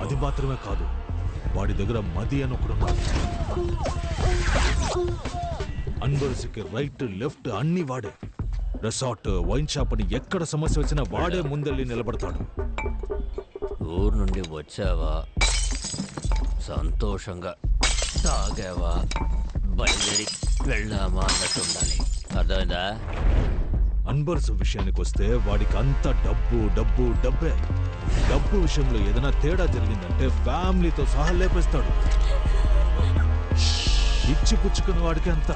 అది మాత్రమే కాదు, వాడి దగ్గర మది అని ఒకడున్నాడు. అన్వర్స్కి రైట్ లెఫ్ట్ అన్ని వాడే. రిసార్ట్, వైన్ షాప్ అని ఎక్కడ సమస్య వచ్చినా వాడే ముందెళ్ళి నిలబడతాడు. ఊరు నుండి వచ్చావా, సంతోషంగా తాగావా, బయలుదేరి వెళ్ళామా అన్నట్టు ఉండాలి. అర్థమైందా? అన్బర్స్ విషయానికి వస్తే వాడికి అంత డబ్బు డబ్బు డబ్బే. డబ్బు విషయంలో ఏదైనా తేడా జరిగిందంటే ఫ్యామిలీతో సహా లేపేస్తాడు. ఇచ్చి పుచ్చుకున్న వాడికి అంత.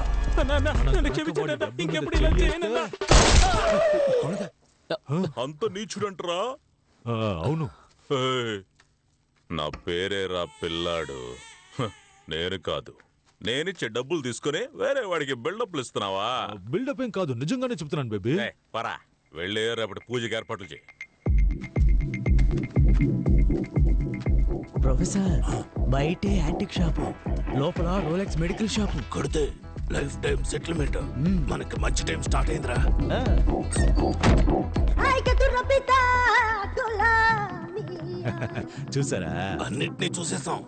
అంత నీచుడంటరా? అవును. నా పేరేరా పిల్లాడు. నేను కాదు, నేనిచ్చే డబ్బులు తీసుకుని వేరే వాడికి బిల్డప్లు ఇస్తున్నావా? బిల్డప్ ఏం కాదు, నిజంగానే చెప్తున్నాను బేబీ. పరా వెళ్ళి రేపటి పూజకి ఏర్పాట్లు చేయి. ప్రొఫెసర్, బయటే యాంటిక్ షాపు, లోపల రోలెక్స్ మెడికల్ షాపు. కొడితే లైఫ్ టైం సెటిల్మెంట్. మనకి మంచి టైం స్టార్ట్ అయిందిరా. చూసారా? అన్నిటినీ చూసేసాం.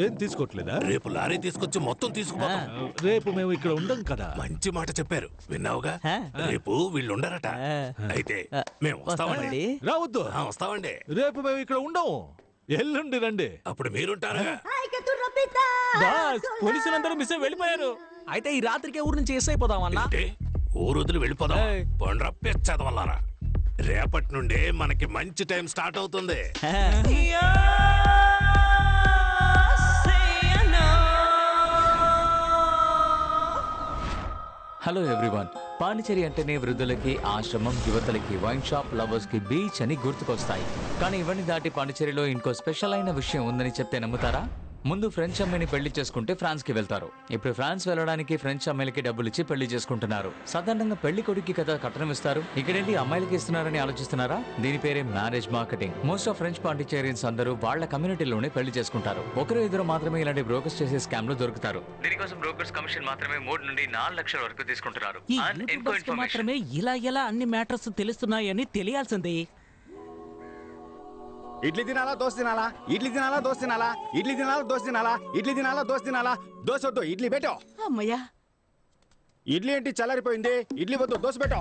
ఏం తీసుకోవట్లేదా? రేపు లారీ తీసుకొచ్చి మొత్తం తీసుకుపోతాం. రేపు మేము ఇక్కడ ఉండం కదా. మంచి మాట చెప్పారు, విన్నావుగా? రేపు వీళ్ళు ఉండరట. అయితే మేము వస్తామండి. రావద్దు. వస్తామండి. రేపు మేము ఇక్కడ ఉండము, ఎల్లుండి రండి. అప్పుడు మీరుంటారా? పోలీసులందరూ మిస్ అయి వెళ్ళిపోయారు. అయితే ఈ రాత్రికే ఊరు నుంచి ఎస్ అయిపోదామన్నా. ఊరు వదిలి వెళ్ళిపోదాం. పండ్ర పెచ్చదవల్లారా, రేపటి నుండే మనకి మంచి టైం స్టార్ట్ అవుతుంది. Hello everyone. పాండిచేరి అంటేనే వృద్ధులకి ఆశ్రమం, యువతలకి వైన్ షాప్, లవర్స్ కి బీచ్ అని గుర్తుకొస్తాయి. కానీ ఇవన్నీ దాటి పాండిచేరిలో ఇంకో స్పెషల్ అయిన విషయం ఉందని చెప్తే నమ్ముతారా? ముందు ఫ్రెంచ్ అమ్మాయిని పెళ్లి చేసుకుంటే ఫ్రాన్స్ కి వెళ్తారు. ఇప్పుడు ఫ్రాన్స్ వెళ్ళడానికి ఫ్రెంచ్ అమ్మాయిలకి డబ్బులు ఇచ్చి పెళ్లి చేసుకుంటున్నారు. సాధారణంగా పెళ్లి కొడుకు కదా కట్నం ఇస్తారు, ఇక్కడేంటి అమ్మాయిలకి ఇస్తున్నారని ఆలోచిస్తున్నారా? దీని పేరే marriage marketing. Most of French Pondicherrians అందరూ వాళ్ళ కమ్యూనిటీలోనే పెళ్లి చేసుకుంటారు. ఒకరు ఇద్దరు మాత్రమే ఇలాంటి బ్రోకర్స్ చేసే స్కామ్ లో దొరుకుతారు. దీనికోసం బ్రోకర్స్ కమిషన్ మాత్రమే 3 నుండి 4 లక్షల వరకు తీసుకుంటున్నారు. మాత్రమే ఇలా ఎలా అన్ని మ్యాటర్స్ తెలుస్తున్నాయని తెలియాల్సింది. ఇడ్లీ తినాలా, దోశ తినాలా? ఇడ్లీ తినాలా, దోశ తినాలా? ఇడ్లీ తినాలా, దోశ తినాలా? ఇడ్లీ తినాలా, దోశ తినాలా? దోశ వద్దు, ఇడ్లీ పెట్టో. అమ్మయ్యా, ఇడ్లీ ఏంటి చల్లారిపోయింది? ఇడ్లీ వద్దు, దోశ పెట్టో.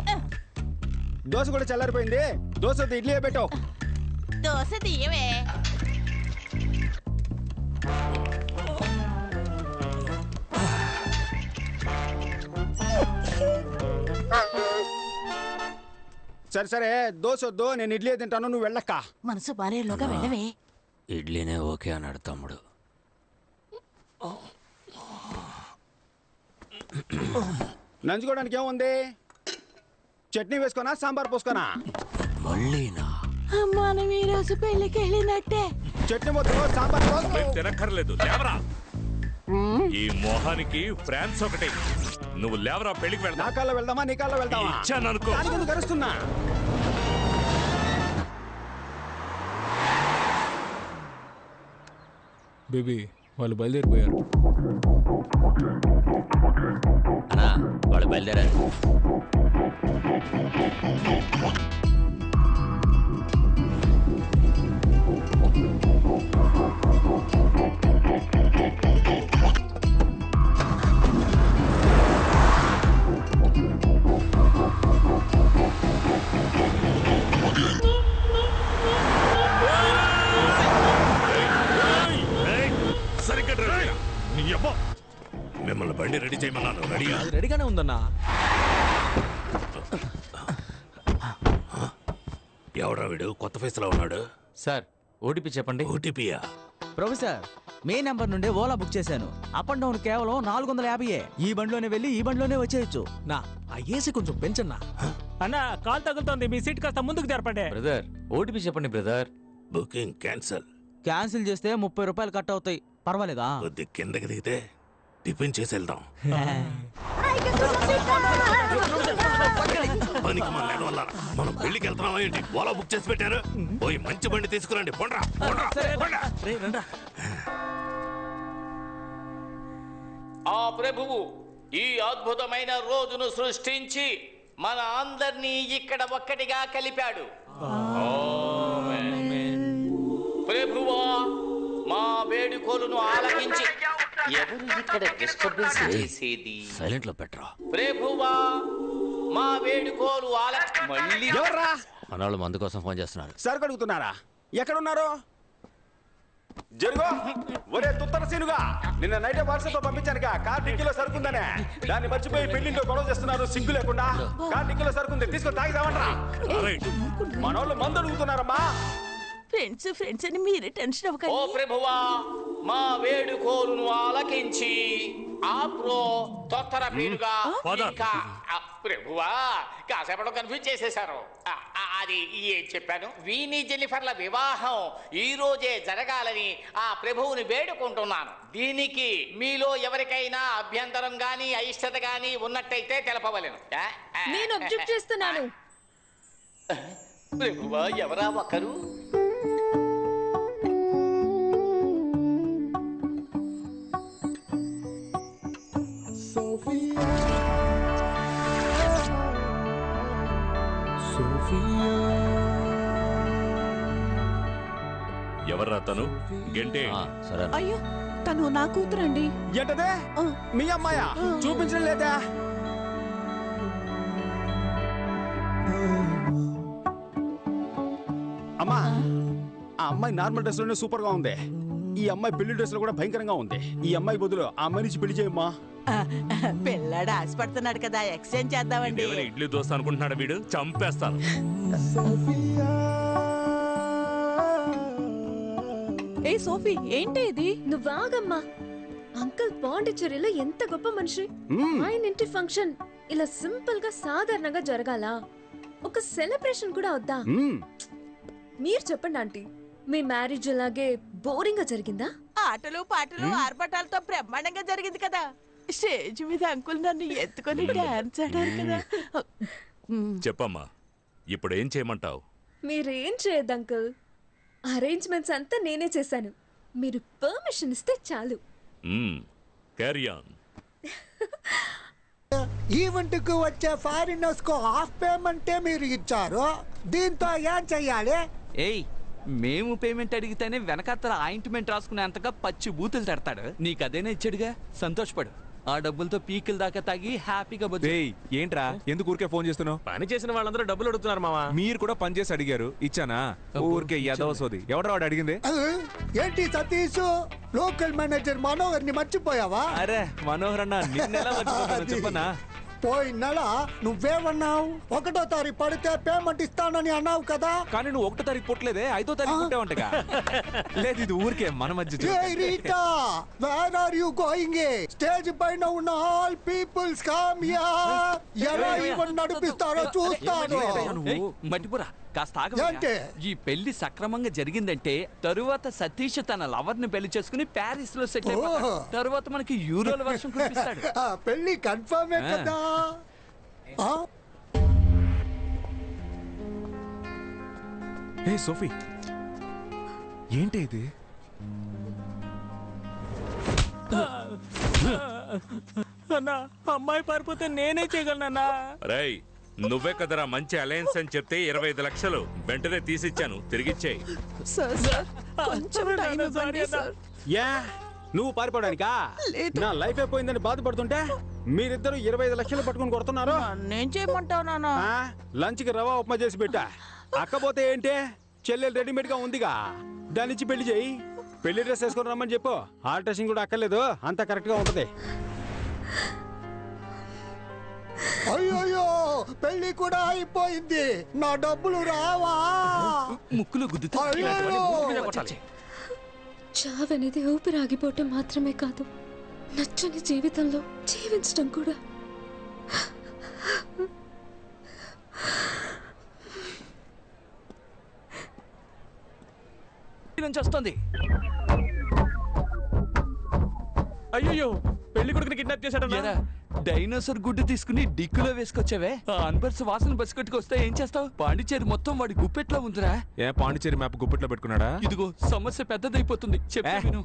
దోశ కూడా చల్లారిపోయింది, దోశ వద్దు, ఇడ్లీ పెట్టో. దోశ తీయవే. సరే సరే, దోశ వద్దు, నేను ఇడ్లీ తింటాను, నువ్వు వెళ్ళక్క. మనసు బారేలోగా వెళ్ళవే. ఇడ్లీనే ఓకే అన్నాడు తమ్ముడు. నంచుకోవడానికి ఏముంది? చట్నీ వేసుకోనా, సాంబార్ పోసుకోనా? మళ్ళీనా? మనం ఈ రోజు పెళ్లికి వెళ్ళినట్టే. చట్నీ వద్దు, సాంబార్ పోసుకో. తినక్కర్లేదు, లేవరా. ఈ మొహానికి ఫ్రాన్స్ ఒకటి. నువ్వు లేవరా, పెళ్లికి వెళ్దా. నా కాల్లో వెళ్దామా, నీ కాల్లో వెళ్దామా? ఇచ్చాననుకో. కరుస్తున్నా. బేబీ, వాళ్ళు బయలుదేరిపోయారు. అన్నా, వాళ్ళు బయలుదేరారు. మిమ్మల్ని బండి రెడీ చేయమన్నాను. రెడీగా? రెడీగానే ఉందన్నా. ఎవడా వీడు కొత్త ఫేస్ లో ఉన్నాడు? సార్, ఓటీపీ చెప్పండి. ఓటీపీయా? ప్రొఫెసర్, మే నంబర్ నుండే ఓలా బుక్ చేశాను. అప్ అండ్ డౌన్ కేవలం 450. ఈ బండిలోనే వెళ్ళి ఈ బండిలోనే వచ్చేయచ్చు. నా ఏసీ కొంచెం పెంచన్నా. అన్నా, కాల్ తగులుతోంది, మీ సీట్ కాస్త ముందుకు జరపండి. బ్రదర్, ఓటీపీ చెప్పండి బ్రదర్. Booking cancel. క్యాన్సిల్ చేస్తే 30 రూపాయలు కట్ అవుతాయి. పర్వాలేదా? కొద్ది కిందకి దిగితే టిఫిన్ చేసి వెళ్దాం. పనికి మన వల్ల మనం పెళ్లికి వెళ్తున్నామా ఏంటి? ఓలా బుక్ చేసి పెట్టారు. పోయి మంచి బండి తీసుకురండి. పోండ్రా. ఆ ప్రభువు ఈ అద్భుతమైన రోజును సృష్టించి మన అందరినీ ఇక్కడ ఒక్కటిగా కలిపాడు. ప్రభువా, వేడుకోలును ఆలకించి ఎవరు ఇక్కడ డిస్టర్బెన్స్ చేసేది? సైలెంట్ లో పెట్టరా. ప్రభువా మా వేడుకోలు మళ్ళీ ఎవర్రా? మనవాళ్ళు మందు కోసం ఫోన్ చేస్తున్నారు. సరుకు అడుగుతున్నారా? ఎక్కడున్నారు? జరుగు. ఒరే తుత్తర సీనుగా, నిన్న నైట్ వాట్సాప్ పంపించానుగా కార్ డిక్కీలో సరుకుందనే. దాన్ని మర్చిపోయి పెళ్లింట్లో గొడవ చేస్తున్నారు సిగ్గు లేకుండా. కార్ డిక్కీలో సరుకుంది, తీసుకొని తాగిదామంటారా? మనోళ్ళు మందు అడుగుతున్నారమ్మా. ఫ్రెండ్స్ అని మీరే టెన్షన్ ఓ అవ్వకండి. ప్రభువా మా వేడుకోలును ఆలకించి ఆప్రో తొత్తర పీరుగా ఇంకా ప్రభువా కాసేపట్లో కన్ఫ్యూజ్ చేసేశారు. అది ఏం చెప్పాను? వీని జెన్నిఫర్ల వివాహం ఈ రోజే జరగాలని ఆ ప్రభువుని వేడుకుంటున్నాను. దీనికి మీలో ఎవరికైనా అభ్యంతరం గాని అయిష్టత గాని ఉన్నట్టయితే తెలపవలెను. నేను అబ్జెక్ట్ చేస్తున్నాను. ప్రభువా ఎవరా ఒకరు? ఎవర్రా తను? గంటే సరే. అయ్యో తను నా కూతురండి. ఏంటదే? మీ అమ్మాయా? చూపించడం లేదా? అమ్మా, ఆ అమ్మాయి నార్మల్ డ్రెస్ లోనే సూపర్ గా ఉంది. ఈ అమ్మాయి పెళ్లి డ్రెస్ లో కూడా భయంకరంగా ఉంది. ఈ అమ్మాయి బదులు ఆ అమ్మాయి నుంచి పెళ్లి చేయమ్మా. పిల్లాడు ఆశపడుతున్నాడు కదా, ఎక్స్చేంజ్ చేద్దామండి. ఏమైనా ఇడ్లీ దోశ అనుకుంటున్నాడు వీడు? చంపేస్తాను. ఏ సోఫీ, ఏంటి ఇది? నువ్వాగమ్మా. అంకుల్ పాండిచ్చేరిలో ఎంత గొప్ప మనిషి. ఆయన ఇంటి ఫంక్షన్ ఇలా సింపుల్ గా సాధారణంగా జరగాల? ఒక సెలబ్రేషన్ కూడా వద్దా? మీరు చెప్పండి ఆంటీ, మీ మ్యారేజ్ అలాగే బోరింగ్ గా జరిగిందా? ఆటలు పాటలు ఆర్భటాలతో బ్రహ్మాండంగా జరిగింది కదా. స్టేజ్ మీద అంకుల్ నన్ను ఎత్తుకొని డాన్స్ ఆడారు కదా. చెప్పమ్మా, ఇప్పుడు ఏం చేయమంటావు? మీరేం చేయద్దు అంకుల్. అరేంజ్మెంట్స్ అంతా నేనే చేశాను. మీరు పర్మిషన్ ఇస్తే చాలు. Carry on. ఈవెంట్ కు వచ్చే ఫారినర్స్ కు హాఫ్ పేమెంటే మీరు ఇచ్చారు. దీంతో ఏం చెయ్యాలి? ఏయ్, మేము పేమెంట్ అడిగితేనే వెనకాతల ఆయింట్మెంట్ రాసుకునేంతగా పచ్చి బూతులు తడతాడు. నీకు అదేనా ఇచ్చాడుగా, సంతోషపడు. ఆ డబ్బులతో పీకిల్ దాకా తాగి హ్యాపీగా బతుకు. ఏంట్రా ఎందుకు ఊరికే ఫోన్ చేస్తున్నావు? పని చేసిన వాళ్ళందరూ డబ్బులు అడుగుతున్నారు మావా. మీరు కూడా పని చేసి అడిగారు, ఇచ్చానా? ఊరికే యాదవ సోది. ఎవడరా వాడు అడిగింది? ఏంటి సతీష్, లోకల్ మేనేజర్ మనోహర్ ని మర్చిపోయావా? అరే మనోహర్ అన్న, నిన్నెలా మర్చిపోతాను చెప్పనా? పోయిన నెల నువ్వేమన్నావు? 1వ తారీఖు పడితే పేమెంట్ ఇస్తానని అన్నావు కదా. కానీ నువ్వు 1వ తారీఖు పుట్టలేదే, 5వ తారీఖు పుట్టావంటగా. లేదు, ఇది ఊరికే మన మధ్య. Where are you going? Stage పైన ఉన్న ఆల్ పీపుల్స్ కమ్ హియర్. ఎలా ఈవెంట్ నడిపిస్తారో చూస్తాను. మట్టిపురా, కాస్త ఆగండి. ఈ పెళ్లి సక్రమంగా జరిగిందంటే తరువాత సతీష్ తన లవర్ ని పెళ్లి చేసుకుని ప్యారిస్ లో సెటిల్ అయిపోతాడు. తరువాత మనకి యూరోల వర్షం కురిపిస్తాడు. పెళ్లి కన్ఫర్మే కదా. ఏ సోఫీ, ఏంటి ఇది? అన్నా, అమ్మాయి పారిపోతే నేనే చేయగలనన్నా. రేయ్, నువ్వే కదరా మంచి అలయన్స్ అని చెప్తే 25 లక్షలు వెంటనే తీసిచ్చాను, తిరిగిచ్చేయి. నువ్వు పారిపోవడానికా? నా లైఫ్ అయిపోయిందని బాధపడుతుంటే మీరిద్దరు 25 లక్షలు పట్టుకుని కొడుతున్నారు. నేను చేయమంటావు నాన్న? లంచ్ కి రవా ఉప్మా చేసి పెట్టా. అక్కపోతే ఏంటే, చెల్లెలు రెడీమేడ్ గా ఉందిగా, దాని నుంచి పెళ్లి చేయి. పెళ్లి డ్రెస్ వేసుకొని రమ్మని చెప్పు. ఆల్ట్రేషన్ కూడా అక్కర్లేదు, అంతా కరెక్ట్ గా ఉంటది. అయ్యో, పెళ్లి కూడా అయిపోయింది. నా డబ్బులు రావా? ముక్కులు గుద్దుతా. చావనేది ఊపిరాగిపోవటం మాత్రమే కాదు, నచ్చని జీవితంలో జీవించడం కూడా. నుంచి వస్తుంది. అయ్యో, పెళ్లి కొడుకుని కిడ్నాప్ చేశాడన్నా. డైనోసార్ గుడ్డు తీసుకుని డిక్కులో వేసుకొచ్చావే. ఆ అన్బర్స్ వాసన బస్సుకొట్టుకొస్తే ఏం చేస్తావు? పాండిచేరి మొత్తం వాడి గుప్పెట్లో ఉందిరా. ఏ పాండిచేరి మ్యాప్ గుప్పెట్లో పెట్టుకున్నాడా? ఇదిగో సమస్య పెద్దదైపోతుంది. చెప్పు.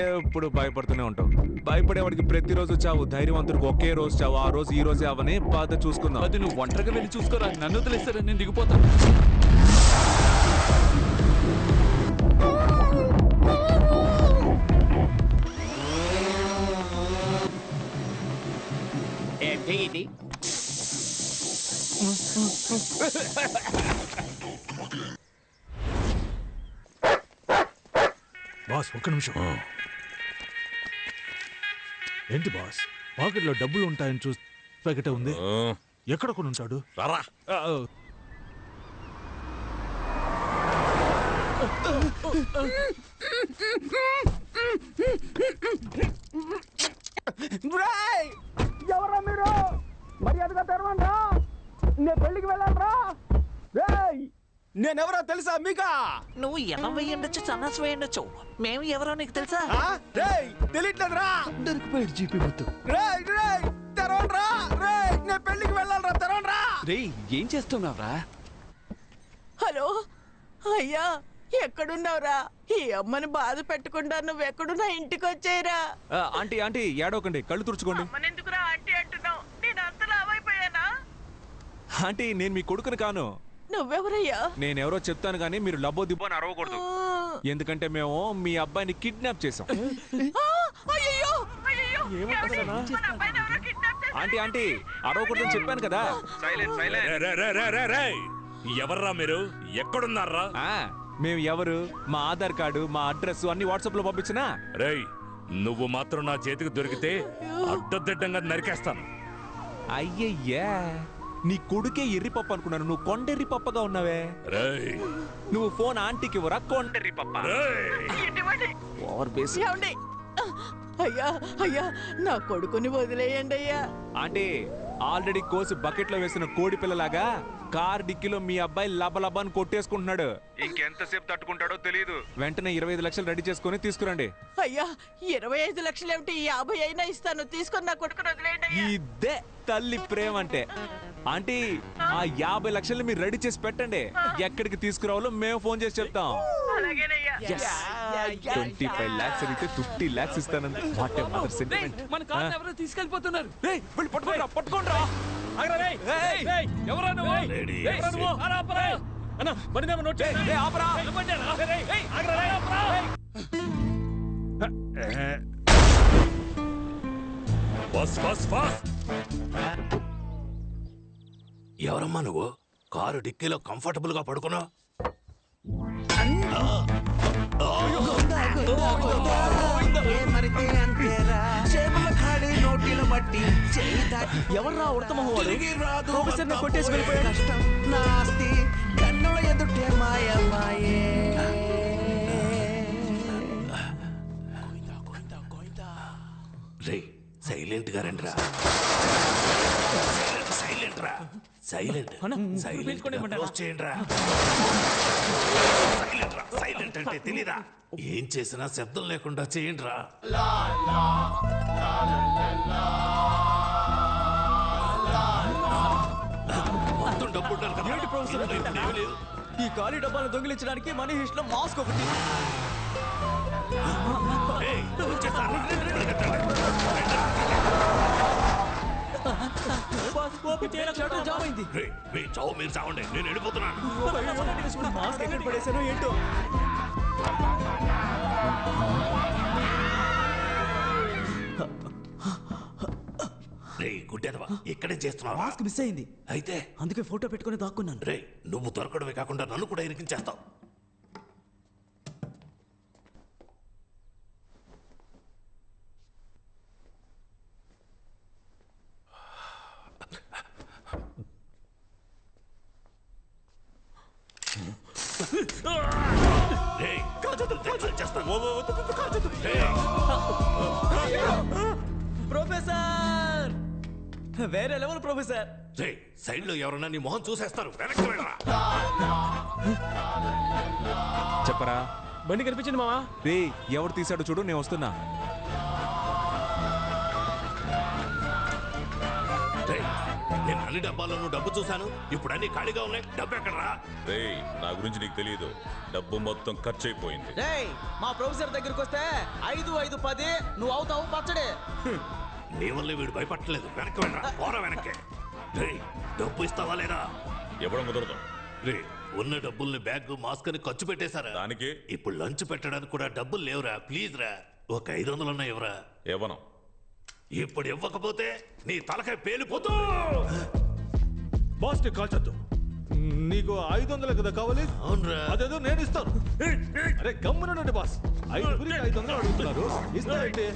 ఎప్పుడు భయపడుతూనే ఉంటావు. భయపడేవాడికి ప్రతిరోజు చావు, ధైర్యవంతుడికి ఒకే రోజు చావు. ఆ రోజు ఈ రోజే అవని బాధ చూసుకుందాం. అది నువ్వు ఒంటరిగా వెళ్ళి చూసుకోరా. నన్ను వదిలేస్తారా, నేను దిగిపోతాను. బాస్ ఒక్క నిమిషం. ఏంటి బాస్, పాకెట్లో డబ్బులు ఉంటాయని చూసి ప్యాకెట్ ఉంది. ఎక్కడ కొని ఉంటాడు? రారా. ఎవరా మీరు? మర్యాదగా తెరవండి. నేను పెళ్లికి వెళ్ళాలరా. నేనెవరో తెలుసా మీకా? నువ్వు ఎనం వేయండొచ్చు, సన్నాసి వేయండొచ్చు. మేము ఎవరో నీకు తెలుసా? తెలియట్లేదురా. దొరికిపోయాడు జీపీ మొత్తం. తెరవండ్రా. నేను పెళ్లికి వెళ్ళాలరా, తెరవండ్రా. రే ఏం చేస్తున్నావురా? హలో అయ్యా, ఎక్కడున్నావురా? ఈ అమ్మని బాధ పెట్టకుండా నువ్వెక్కడున్నా ఇంటికి వచ్చేయరా. ఆంటీ ఆంటీ ఏడవకండి, కళ్ళు తుడుచుకోండి. ఎందుకురా ఆంటీ అంటున్నావు? నేను అంత లావైపోయానా? ఆంటీ నేను మీ కొడుకుని కాను. నువ్వెవరయ్యా? నేనెవరో చెప్తాను కానీ మీరు లబ్బో దిబ్బో అని అరవకూడదు. ఎందుకంటే మేము మీ అబ్బాయిని కిడ్నాప్ చేసాం. ఆంటీ ఆంటీ అరవకూడదని చెప్పాను కదా. ఎవర్రా మీరు? ఎక్కడున్నారా? మేము ఎవరు, మా ఆధార్ కార్డు, మా అడ్రస్ అన్ని వాట్సాప్ లో పంపించినా. రేయ్ నువ్వు మాత్రం నా చేతికి దొరికితే అడ్డదిడ్డంగా నరికేస్తాను. అయ్యయ్యా, నీ కొడుకే ఎర్రి పప్పు అనుకున్నాను, నువ్వు కొండెర్రి పప్పగా ఉన్నావే. రేయ్ నువ్వు ఫోన్ ఆంటీకి ఇవ్వరా, కొండెర్రి పప్ప. Over base. అయ్యా అయ్యా, నా కొడుకుని వదిలేయండి అయ్యా. ఆంటీ ఆల్రెడీ కోసి బకెట్ లో వేసిన కోడి పిల్లలాగా కార్ డిక్కీలో మీ అబ్బాయి లబలబాని కొట్టేసుకుంటున్నాడు. ఇంకెంతసేపు తట్టుకుంటాడో తెలియదు. వెంటనే 25 లక్షలు రెడీ చేసుకుని తీసుకురండి. అయ్యా 25 లక్షలు ఏమిటి, 50 అయినా ఇస్తాను. తీసుకొని నా కొడుకుని వదిలేయండి. ఇదే తల్లి ప్రేమ అంటే. ఆంటీ ఆ 50 లక్షలు మీరు రెడీ చేసి పెట్టండి. ఎక్కడికి తీసుకురావాలో మేము ఫోన్ చేసి చెప్తాం. 25 lakhs అడిగితే 50 lakhs ఇస్తానండి. What a mother sentiment. మన కార్ ఎవరో తీసుకెళ్ళిపోతున్నారు. పట్టుకోండి పట్టుకోండి. ఎవరా నువ్వు? అన్న బండి నోట్ చేయండి. ఆపరా. బస్ బస్ బస్. ఎవరమ్మా నువ్వు? కారు డిక్కీలో కంఫర్టబుల్ గా పడుకున్నావు. ఎవర్రా ఉడతమహోడు? ప్రొఫెసర్ ని కొట్టేసి వెళ్ళిపోయాడు. కష్టం నాస్తి కన్నుల ఎదుటే మాయమాయే. రే సైలెంట్ గా రండి రా. సైలెంట్ రా. సైలెంట్ చేయండి రా. సైలెంట్ అంటే తెలీదా? ఏం చేసినా శబ్దం లేకుండా చేయండి రా. మొత్తం డబ్బు ఈ ఖాళీ డబ్బాలను దొంగిలించడానికి మనీ హిస్ట్ లో మాస్క్ ఒకటి. మీరు చావండి, నేను వెళ్ళిపోతున్నాను. మాస్క్ ఎక్కడ పడేసానో ఏంటో. గుడ్డెదవా ఇక్కడే చేస్తున్నావు? మాస్క్ మిస్ అయింది అయితే అందుకే ఫోటో పెట్టుకుని దాక్కున్నాను. రే నువ్వు దొరకడమే కాకుండా నన్ను కూడా ఇరికించేస్తావు. ప్రొఫెసర్ వేరే లెవెల్ ప్రొఫెసర్. సైడ్ లో ఎవరన్నా నీ మొహం చూసేస్తారు. వెనక్కి వెళ్ళరా. చెప్పరా. బండి కనిపించింది మావా. రే ఎవరు తీసాడో చూడు, నేను వస్తున్నా. నేను అన్ని డబ్బాలను డబ్బు చూశాను. ఇప్పుడు అన్ని ఖాళీగా ఉన్నాయి. డబ్బు ఎక్కడరా? రేయ్ నా గురించి నీకు తెలియదు. డబ్బు మొత్తం ఖర్చు అయిపోయింది. మా ప్రొఫెసర్ దగ్గరికి వస్తే 5, 5, 10 నువ్వు అవుతావు పచ్చడే. నీ వల్ల వీడు భయపట్టలేదు. వెనక్కి వెళ్ళరా. పోరా వెనక్కి. డబ్బు ఇస్తావా లేదా? ఇవ్వడం కుదరదు. రే ఉన్న డబ్బుల్ని బ్యాగ్ మాస్క్ అని ఖర్చు పెట్టేశారా? దానికి ఇప్పుడు లంచ్ పెట్టడానికి కూడా డబ్బులు లేవురా. ప్లీజ్ రా, ఒక 500 ఉన్నాయి. ఎవరా? ఇవ్వను. ఇప్పుడు ఇవ్వకపోతే నీ తలకాయ పేలిపోతూ. బాస్ ని కాల్చొద్దు. నీకు 500 కదా కావాలి? అదేదో నేను ఇస్తాను. అరే గమ్మునండి బాస్, 5 500 అడుగుతున్నారు, ఇస్తానండి.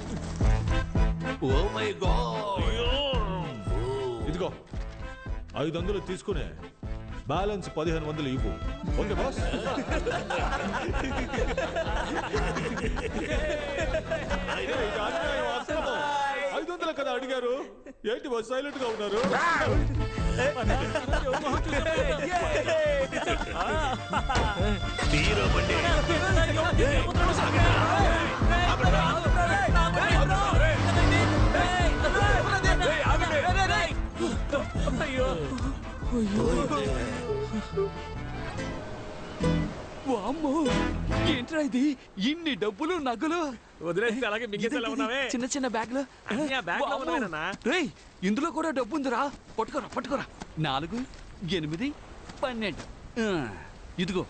ఓ మై గాడ్, ఇదిగో 500 తీసుకునే బ్యాలెన్స్ 1500 ఇవ్వు. Okay boss? ఇది అన్యాయం, అక్రమం. 500 కదా అడిగారు, ఏంటి బాస్ సైలెంట్ గా ఉన్నారు? వామ్మో, ఏంట్రా ఇది? ఇన్ని డబ్బులు నగలు వదిలేస్తే అలాగే మింగేసేలా ఉన్నావే. చిన్న చిన్న బ్యాగ్లు. రేయ్, ఇందులో కూడా డబ్బు ఉందిరా. పట్టుకోరా పట్టుకోరా. 4, 8, 12. ఇదిగో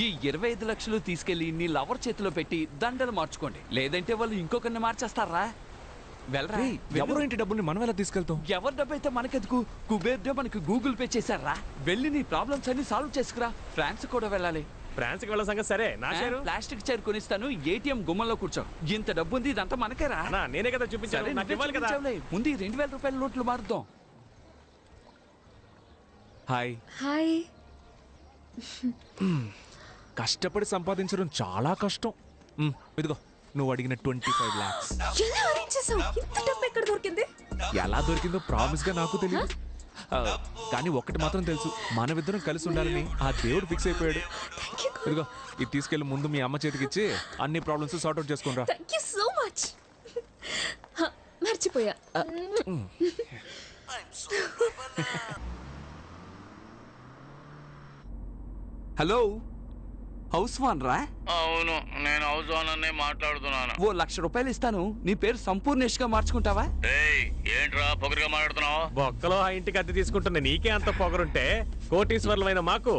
ఈ 25 లక్షలు తీసుకెళ్లి నీ లవర్ చేతిలో పెట్టి దండలు మార్చుకోండి, లేదంటే వాళ్ళు ఇంకొకరిని మార్చేస్తారా. వెళ్ళరా. ఎవరు ఇంటి డబ్బుని మనం ఎలా తీసుకెళ్తాం? ఎవరి డబ్బు అయితే మనకెందుకు? కుబేర్ మనకి గూగుల్ పే చేశారా. వెళ్ళి నీ ప్రాబ్లమ్స్ అన్ని సాల్వ్ చేసుకురా. ఫ్రాన్స్ కూడా వెళ్ళాలి. ఫ్రాన్స్ కి వెళ్ళ సంగతి సరే, నా షేరు ప్లాస్టిక్ చైర్ కొనిస్తాను, ఏటీఎం గుమ్మంలో కూర్చో. ఇంత డబ్బు ఉంది, ఇదంతా మనకేరా. నేనే కదా చూపించాను, నాకు ఇవ్వాలి కదా. ముందు 2000 రూపాయల నోట్లు మారుద్దాం. Hi hi. కష్టపడి సంపాదించడం చాలా కష్టం. ఇదిగో నువ్వు అడిగిన 25 lakhs. ఎలా అరేంజ్ చేసావు? ఇంత డబ్బు ఎక్కడ దొరికింది? ఎలా దొరికిందో ప్రామిస్ గా నాకు తెలియదు, కానీ ఒక్కటి మాత్రం తెలుసు, మనమిద్దరం కలిసి ఉండాలని ఆ దేవుడు ఫిక్స్ అయిపోయాడు. ఇదిగో ఇది తీసుకెళ్లి ముందు మీ అమ్మ చేతికి ఇచ్చి అన్ని ప్రాబ్లమ్స్ సార్ట్ అవుట్ చేసుకుని. Thank you so much. మర్చిపోయా. హలో, హౌస్ వాన్ రా? అవును, నేను హౌస్ ఓనర్నే మాట్లాడుతున్నాను. ఓ 1,00,000 రూపాయలు ఇస్తాను, నీ పేరు సంపూర్ణేష్ గా మార్చుకుంటావా? ఏంట్రా పొగరుగా మాట్లాడుతున్నావు? బొక్కలో ఆ ఇంటికి అద్దె తీసుకుంటున్న నీకే అంత పొగరుంటే కోటీశ్వర్లమైన మాకు